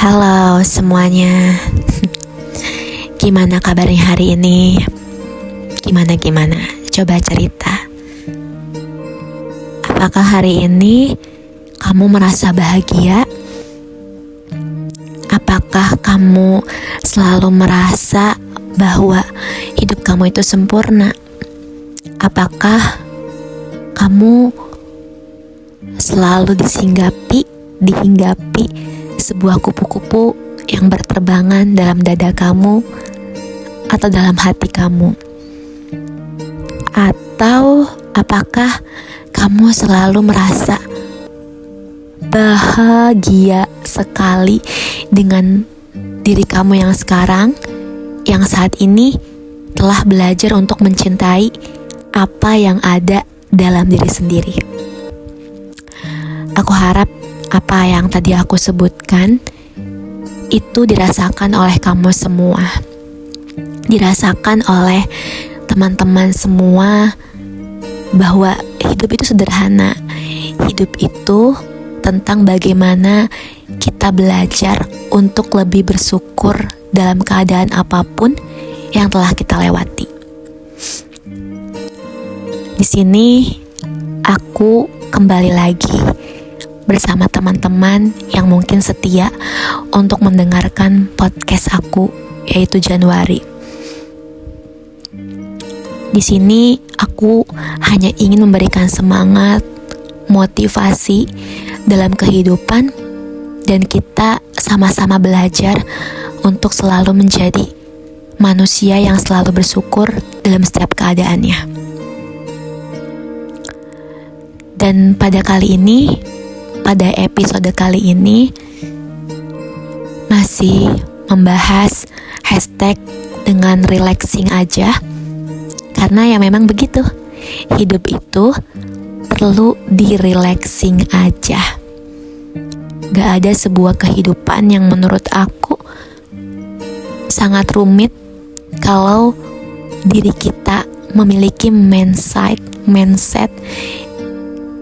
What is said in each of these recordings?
Halo semuanya. Gimana kabarnya hari ini? Gimana? Coba cerita. Apakah hari ini kamu merasa bahagia? Apakah kamu selalu merasa bahwa hidup kamu itu sempurna? Apakah kamu selalu dihinggapi sebuah kupu-kupu yang berterbangan dalam dada kamu atau dalam hati kamu? Atau apakah kamu selalu merasa bahagia sekali dengan diri kamu yang sekarang, yang saat ini telah belajar untuk mencintai apa yang ada dalam diri sendiri? Aku harap apa yang tadi aku sebutkan itu dirasakan oleh kamu semua, dirasakan oleh teman-teman semua, bahwa hidup itu sederhana. Hidup itu tentang bagaimana kita belajar untuk lebih bersyukur dalam keadaan apapun yang telah kita lewati. Di sini aku kembali lagi bersama teman-teman yang mungkin setia untuk mendengarkan podcast aku, yaitu Januari. Di sini aku hanya ingin memberikan semangat, motivasi dalam kehidupan, dan kita sama-sama belajar untuk selalu menjadi manusia yang selalu bersyukur dalam setiap keadaannya. Dan pada episode kali ini masih membahas hashtag dengan relaxing aja, karena ya memang begitu, hidup itu perlu di-relaxing aja. Gak ada sebuah kehidupan yang menurut aku sangat rumit kalau diri kita memiliki mindset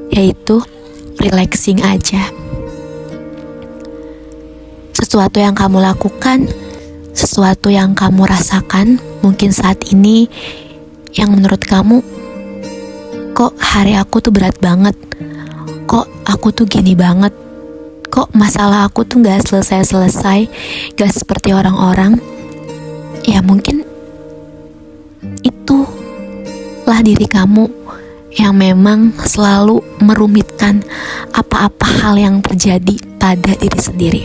yaitu relaxing aja. Sesuatu yang kamu lakukan, sesuatu yang kamu rasakan mungkin saat ini yang menurut kamu, kok hari aku tuh berat banget, kok aku tuh gini banget, kok masalah aku tuh gak selesai-selesai, gak seperti orang-orang. Ya mungkin itulah diri kamu yang memang selalu merumitkan apa-apa hal yang terjadi pada diri sendiri.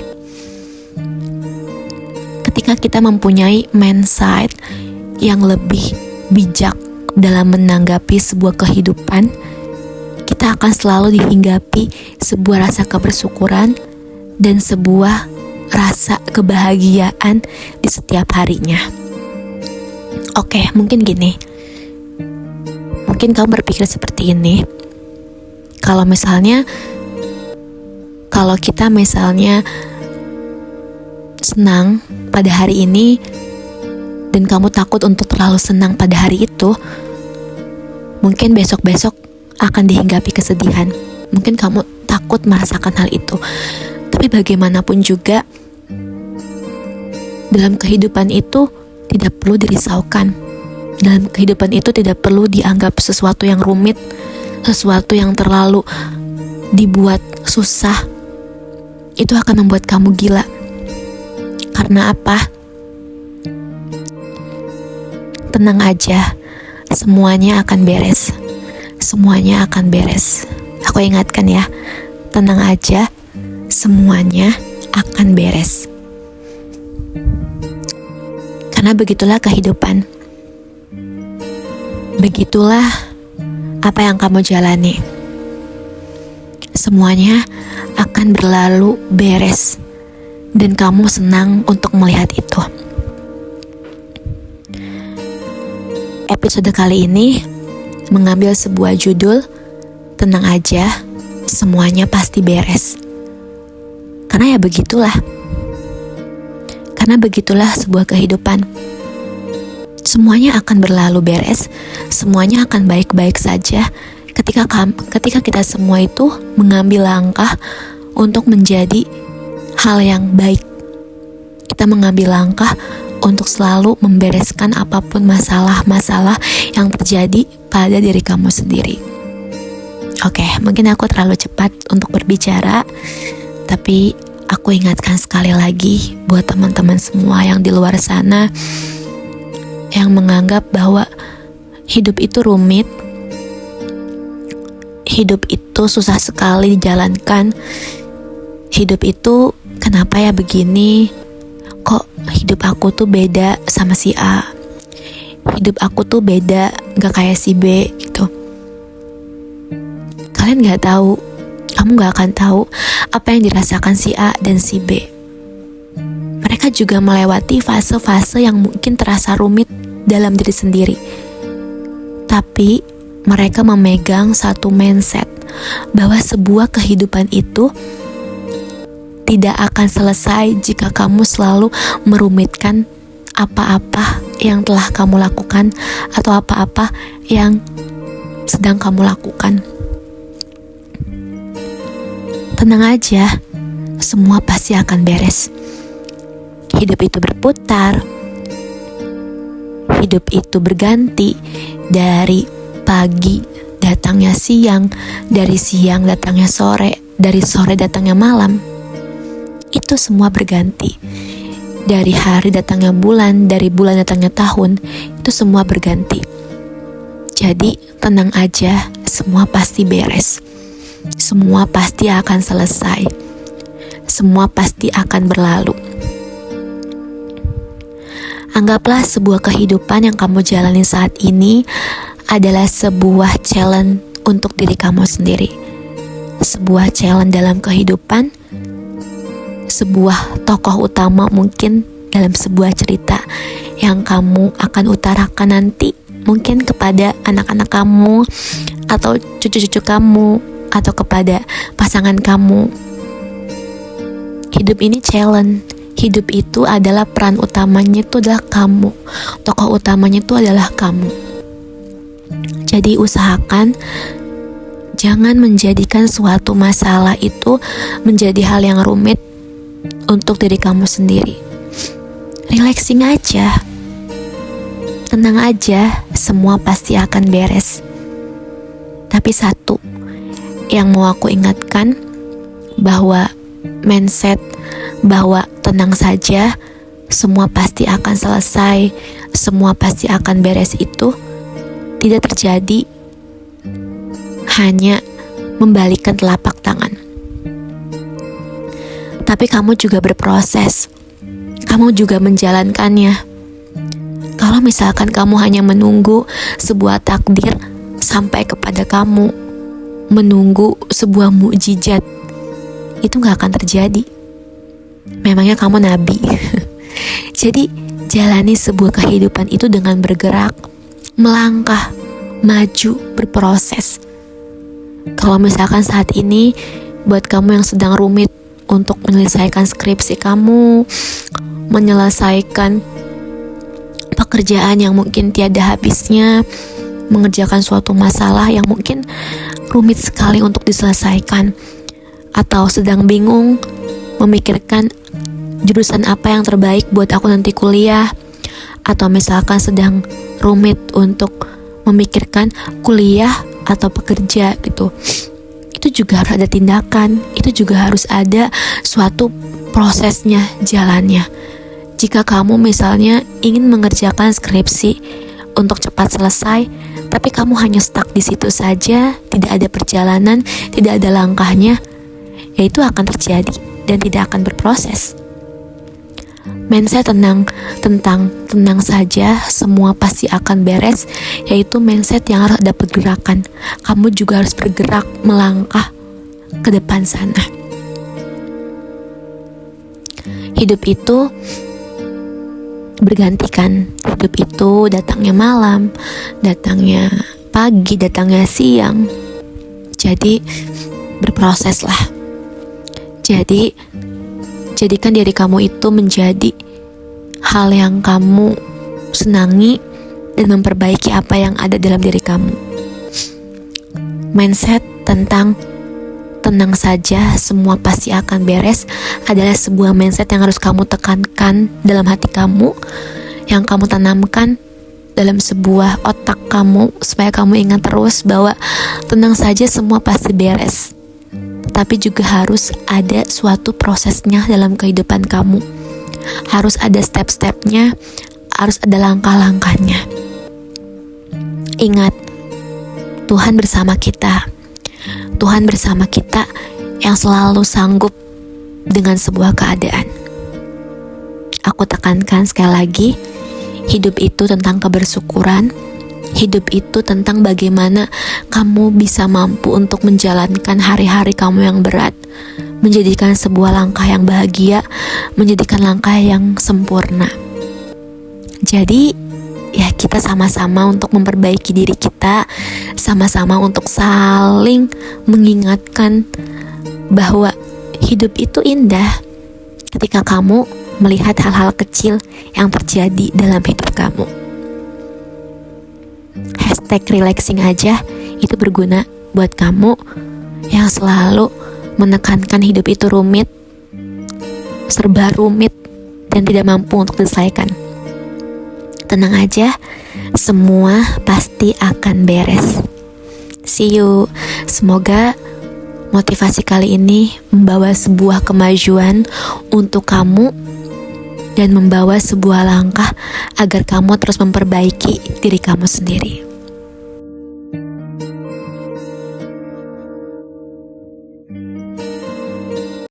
Ketika kita mempunyai mindset yang lebih bijak dalam menanggapi sebuah kehidupan, kita akan selalu dihinggapi sebuah rasa kebersyukuran dan sebuah rasa kebahagiaan di setiap harinya. Oke, mungkin gini. Mungkin kamu berpikir seperti ini. Kalau kita misalnya senang pada hari ini dan kamu takut untuk terlalu senang pada hari itu, mungkin besok-besok akan dihinggapi kesedihan. Mungkin kamu takut merasakan hal itu. Tapi bagaimanapun juga, dalam kehidupan itu tidak perlu dirisaukan. Dalam kehidupan itu tidak perlu dianggap sesuatu yang rumit, sesuatu yang terlalu dibuat susah. Itu akan membuat kamu gila. Karena apa? Tenang aja, semuanya akan beres. Semuanya akan beres. Aku ingatkan ya, tenang aja, semuanya akan beres. Karena begitulah kehidupan. Begitulah apa yang kamu jalani. Semuanya akan berlalu beres, dan kamu senang untuk melihat itu. Episode kali ini mengambil sebuah judul, tenang aja, semuanya pasti beres. Karena ya begitulah. Karena begitulah sebuah kehidupan. Semuanya akan berlalu beres, semuanya akan baik-baik saja ketika kita semua itu mengambil langkah untuk menjadi hal yang baik kita mengambil langkah untuk selalu membereskan apapun masalah-masalah yang terjadi pada diri kamu sendiri. Oke, mungkin aku terlalu cepat untuk berbicara, tapi aku ingatkan sekali lagi buat teman-teman semua yang di luar sana yang menganggap bahwa hidup itu rumit, hidup itu susah sekali dijalankan, hidup itu kenapa ya begini, kok hidup aku tuh beda sama si A, hidup aku tuh beda, gak kayak si B gitu. Kalian gak tahu, kamu gak akan tahu apa yang dirasakan si A dan si B. Mereka juga melewati fase-fase yang mungkin terasa rumit dalam diri sendiri. Tapi mereka memegang satu mindset bahwa sebuah kehidupan itu tidak akan selesai jika kamu selalu merumitkan apa-apa yang telah kamu lakukan atau apa-apa yang sedang kamu lakukan. Tenang aja, semua pasti akan beres. Hidup itu berputar, hidup itu berganti, dari pagi datangnya siang, dari siang datangnya sore, dari sore datangnya malam. Itu semua berganti. Dari hari datangnya bulan, dari bulan datangnya tahun, itu semua berganti. Jadi tenang aja, semua pasti beres. Semua pasti akan selesai. Semua pasti akan berlalu. Anggaplah sebuah kehidupan yang kamu jalani saat ini adalah sebuah challenge untuk diri kamu sendiri. Sebuah challenge dalam kehidupan, sebuah tokoh utama mungkin dalam sebuah cerita yang kamu akan utarakan nanti mungkin kepada anak-anak kamu atau cucu-cucu kamu atau kepada pasangan kamu. Hidup ini challenge. Hidup itu adalah peran utamanya itu adalah kamu. Tokoh utamanya itu adalah kamu. Jadi usahakan jangan menjadikan suatu masalah itu menjadi hal yang rumit untuk diri kamu sendiri. Relaxing aja. Tenang aja, semua pasti akan beres. Tapi satu yang mau aku ingatkan, bahwa mindset bahwa tenang saja, semua pasti akan selesai, semua pasti akan beres itu tidak terjadi hanya membalikkan telapak tangan. Tapi kamu juga berproses, kamu juga menjalankannya. Kalau misalkan kamu hanya menunggu sebuah takdir sampai kepada kamu, menunggu sebuah mukjizat, itu gak akan terjadi. Memangnya kamu nabi? Jadi jalani sebuah kehidupan itu dengan bergerak, melangkah, maju, berproses. Kalau misalkan saat ini buat kamu yang sedang rumit untuk menyelesaikan skripsi kamu, menyelesaikan pekerjaan yang mungkin tiada habisnya, mengerjakan suatu masalah yang mungkin rumit sekali untuk diselesaikan, atau sedang bingung memikirkan jurusan apa yang terbaik buat aku nanti kuliah, atau misalkan sedang rumit untuk memikirkan kuliah atau pekerja gitu, itu juga harus ada tindakan, itu juga harus ada suatu prosesnya, jalannya. Jika kamu misalnya ingin mengerjakan skripsi untuk cepat selesai, tapi kamu hanya stuck di situ saja, tidak ada perjalanan, tidak ada langkahnya, ya itu akan terjadi dan tidak akan berproses. Mindset tenang saja, semua pasti akan beres, yaitu mindset yang harus ada pergerakan. Kamu juga harus bergerak, melangkah ke depan sana. Hidup itu bergantikan. Hidup itu datangnya malam, datangnya pagi, datangnya siang. Jadi berproseslah. Jadi jadikan diri kamu itu menjadi hal yang kamu senangi dan memperbaiki apa yang ada dalam diri kamu. Mindset tentang tenang saja, semua pasti akan beres adalah sebuah mindset yang harus kamu tekankan dalam hati kamu, yang kamu tanamkan dalam sebuah otak kamu, supaya kamu ingat terus bahwa tenang saja, semua pasti beres. Tapi juga harus ada suatu prosesnya dalam kehidupan kamu, harus ada step-stepnya, harus ada langkah-langkahnya. Ingat, Tuhan bersama kita. Tuhan bersama kita yang selalu sanggup dengan sebuah keadaan. Aku tekankan sekali lagi, hidup itu tentang kebersyukuran. Hidup itu tentang bagaimana kamu bisa mampu untuk menjalankan hari-hari kamu yang berat, menjadikan sebuah langkah yang bahagia, menjadikan langkah yang sempurna. Jadi, ya kita sama-sama untuk memperbaiki diri kita, sama-sama untuk saling mengingatkan bahwa hidup itu indah ketika kamu melihat hal-hal kecil yang terjadi dalam hidup kamu. #relaxing aja itu berguna buat kamu yang selalu menekankan hidup itu rumit, serba rumit, dan tidak mampu untuk diselesaikan. Tenang aja, semua pasti akan beres. See you. Semoga motivasi kali ini membawa sebuah kemajuan untuk kamu dan membawa sebuah langkah agar kamu terus memperbaiki diri kamu sendiri.